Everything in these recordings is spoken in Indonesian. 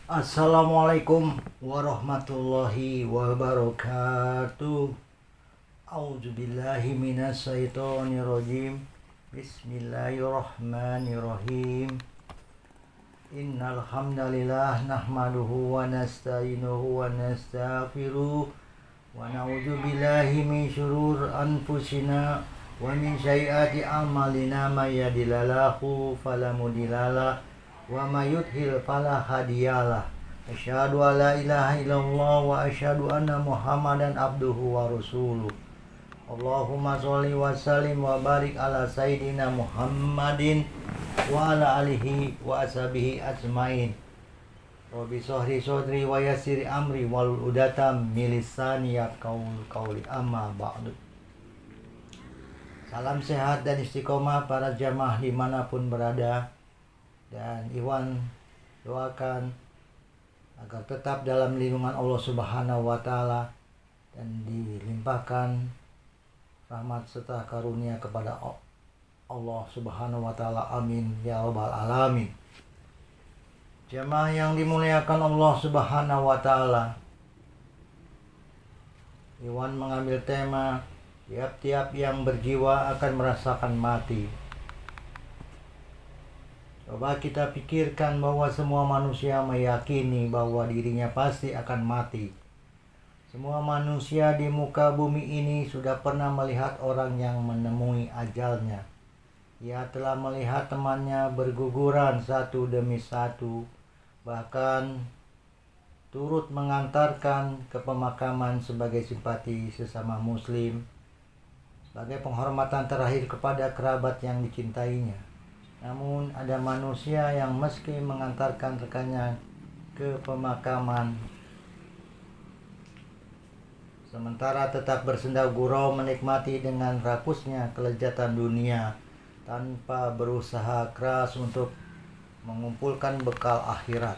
Assalamualaikum warahmatullahi wabarakatuh. A'udzubillahi minasyaitonirrajim. Bismillahirrahmanirrahim. Innal hamdalillah nahmaduhu wa nasta'inuhu wa nastaghfiruh wa na'udzubillahi min syurur anfusina wa min sayyiati a'malina may yahdihillahu fala mudhillalah wa may yudhlil fala hadiyalah. Asyhadu an la ilaha illallah wa asyhadu anna Muhammadan abduhu wa rasuluh. Allahumma sholli wa sallim wa barik ala sayyidina Muhammadin wa ala alihi wa ashabihi ajmain. Rabbi shrah sadri wa yassir amri wal udatam min lisani yafqahu qawli amma ba'du. Salam sehat dan istiqomah para jamaah dimanapun berada. Dan Iwan doakan agar tetap dalam lindungan Allah Subhanahu wa Ta'ala dan dilimpahkan rahmat serta karunia kepada Allah Subhanahu wa Ta'ala. Amin ya rabbal alamin. Jamaah yang dimuliakan Allah Subhanahu wa Ta'ala, Iwan mengambil tema tiap-tiap yang berjiwa akan merasakan mati. Coba kita pikirkan bahwa semua manusia meyakini bahwa dirinya pasti akan mati. Semua manusia di muka bumi ini sudah pernah melihat orang yang menemui ajalnya. Ia telah melihat temannya berguguran satu demi satu, bahkan turut mengantarkan ke pemakaman sebagai simpati sesama muslim, sebagai penghormatan terakhir kepada kerabat yang dicintainya. Namun ada manusia yang meski mengantarkan rekannya ke pemakaman, sementara tetap bersenda gurau menikmati dengan rakusnya kelezatan dunia tanpa berusaha keras untuk mengumpulkan bekal akhirat.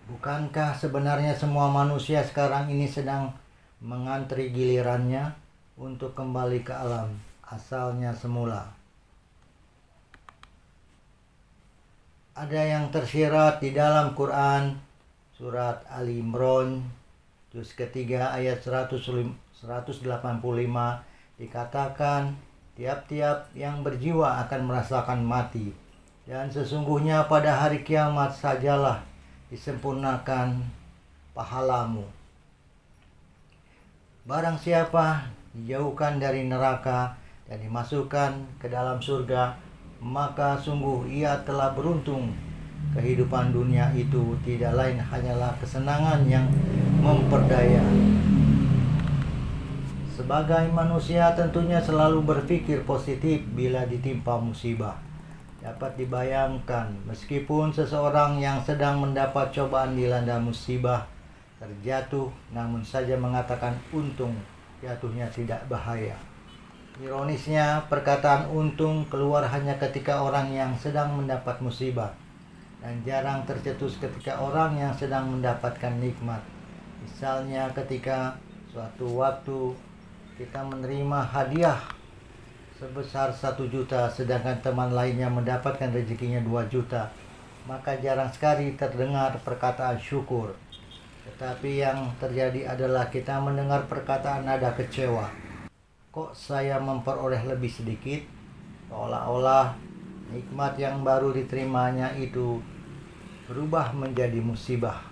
Bukankah sebenarnya semua manusia sekarang ini sedang mengantri gilirannya untuk kembali ke alam asalnya semula? Ada yang tersirat di dalam Quran surat Ali Imran juz ketiga ayat 185 dikatakan tiap-tiap yang berjiwa akan merasakan mati, dan sesungguhnya pada hari kiamat sajalah disempurnakan pahalamu. Barang siapa dijauhkan dari neraka dan dimasukkan ke dalam surga, maka sungguh ia telah beruntung. Kehidupan dunia itu tidak lain hanyalah kesenangan yang memperdaya. Sebagai manusia tentunya selalu berpikir positif bila ditimpa musibah. Dapat dibayangkan meskipun seseorang yang sedang mendapat cobaan dilanda musibah terjatuh, namun saja mengatakan untung jatuhnya tidak bahaya. Ironisnya, perkataan untung keluar hanya ketika orang yang sedang mendapat musibah, dan jarang tercetus ketika orang yang sedang mendapatkan nikmat. Misalnya ketika suatu waktu kita menerima hadiah sebesar 1 juta, sedangkan teman lainnya mendapatkan rezekinya 2 juta, maka jarang sekali terdengar perkataan syukur. Tetapi yang terjadi adalah kita mendengar perkataan nada kecewa. Kok saya memperoleh lebih sedikit? Seolah-olah nikmat yang baru diterimanya itu berubah menjadi musibah.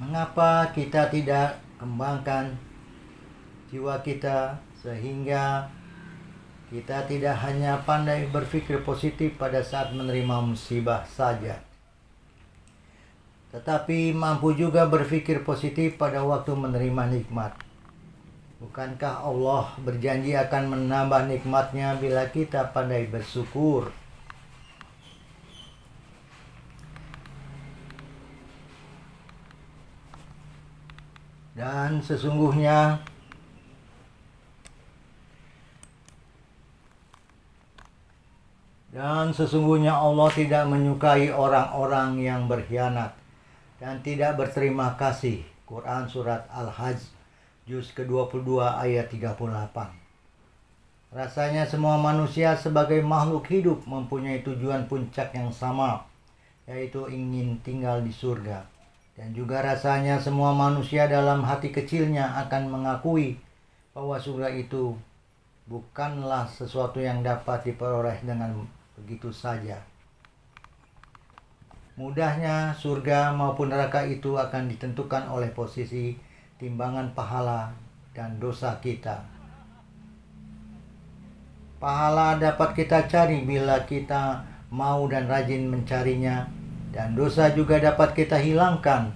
Mengapa kita tidak kembangkan jiwa kita sehingga kita tidak hanya pandai berpikir positif pada saat menerima musibah saja, tetapi mampu juga berpikir positif pada waktu menerima nikmat? Bukankah Allah berjanji akan menambah nikmatnya bila kita pandai bersyukur? Dan sesungguhnya Allah tidak menyukai orang-orang yang berkhianat dan tidak berterima kasih. Quran surat Al-Hajj juz ke-22 ayat 38. Rasanya semua manusia sebagai makhluk hidup mempunyai tujuan puncak yang sama, yaitu ingin tinggal di surga. Dan juga rasanya semua manusia dalam hati kecilnya akan mengakui bahwa surga itu bukanlah sesuatu yang dapat diperoleh dengan begitu saja. Mudahnya surga maupun neraka itu akan ditentukan oleh posisi timbangan pahala dan dosa kita. Pahala dapat kita cari bila kita mau dan rajin mencarinya, dan dosa juga dapat kita hilangkan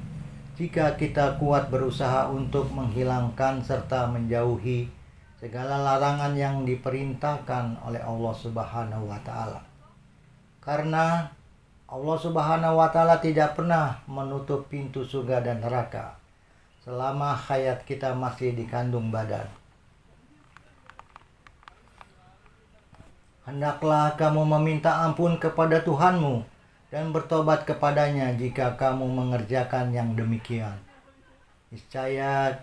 jika kita kuat berusaha untuk menghilangkan serta menjauhi segala larangan yang diperintahkan oleh Allah Subhanahu wa taala. Karena Allah Subhanahu wa taala tidak pernah menutup pintu surga dan neraka selama hayat kita masih dikandung badan. Hendaklah kamu meminta ampun kepada Tuhanmu dan bertobat kepadanya jika kamu mengerjakan yang demikian. Niscaya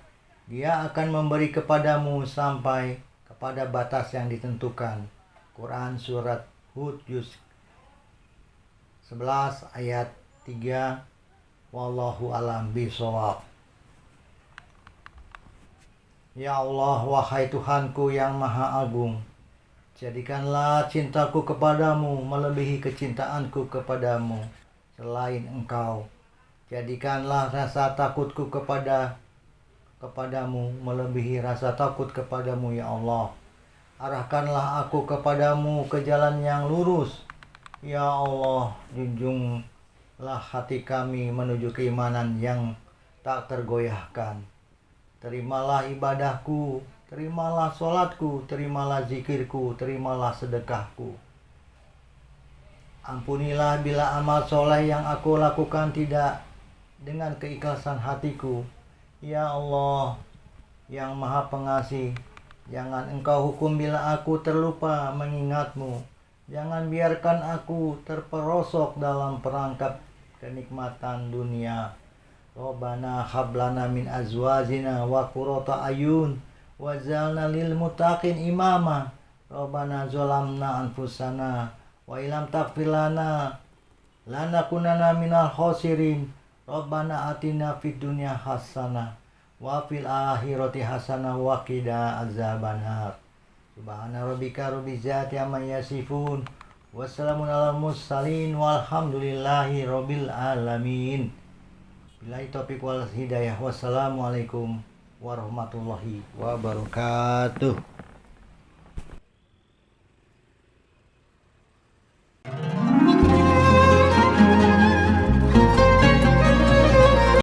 Dia akan memberi kepadamu sampai kepada batas yang ditentukan. Quran Surat Hud Juz 11 ayat 3. Wallahu alam bishawab. Ya Allah, wahai Tuhanku yang Maha Agung, jadikanlah cintaku kepadamu melebihi kecintaanku kepadamu selain Engkau. Jadikanlah rasa takutku kepadamu melebihi rasa takut kepadamu, ya Allah. Arahkanlah aku kepadamu ke jalan yang lurus. Ya Allah, junjunglah hati kami menuju keimanan yang tak tergoyahkan. Terimalah ibadahku, terimalah sholatku, terimalah zikirku, terimalah sedekahku. Ampunilah bila amal soleh yang aku lakukan tidak dengan keikhlasan hatiku. Ya Allah, yang Maha Pengasih, jangan Engkau hukum bila aku terlupa mengingatmu. Jangan biarkan aku terperosok dalam perangkap kenikmatan dunia. Rabbana hablana min azwajina wa qurrata ayun waj'alna lil muttaqin imama. Rabbana zalamna anfusana wa illam taghfir lana lanakunanna minal khasirin. Rabbana atina fid dunya hasanah wa fil akhirati hasanah wa qina azabannar. Subhana rabbika rabbil izzati amma yasifun. Wassalamun alal mursalin walhamdulillahi rabbil alamin. Billahi taufiq wal hidayah. Wassalamualaikum warahmatullahi wabarakatuh.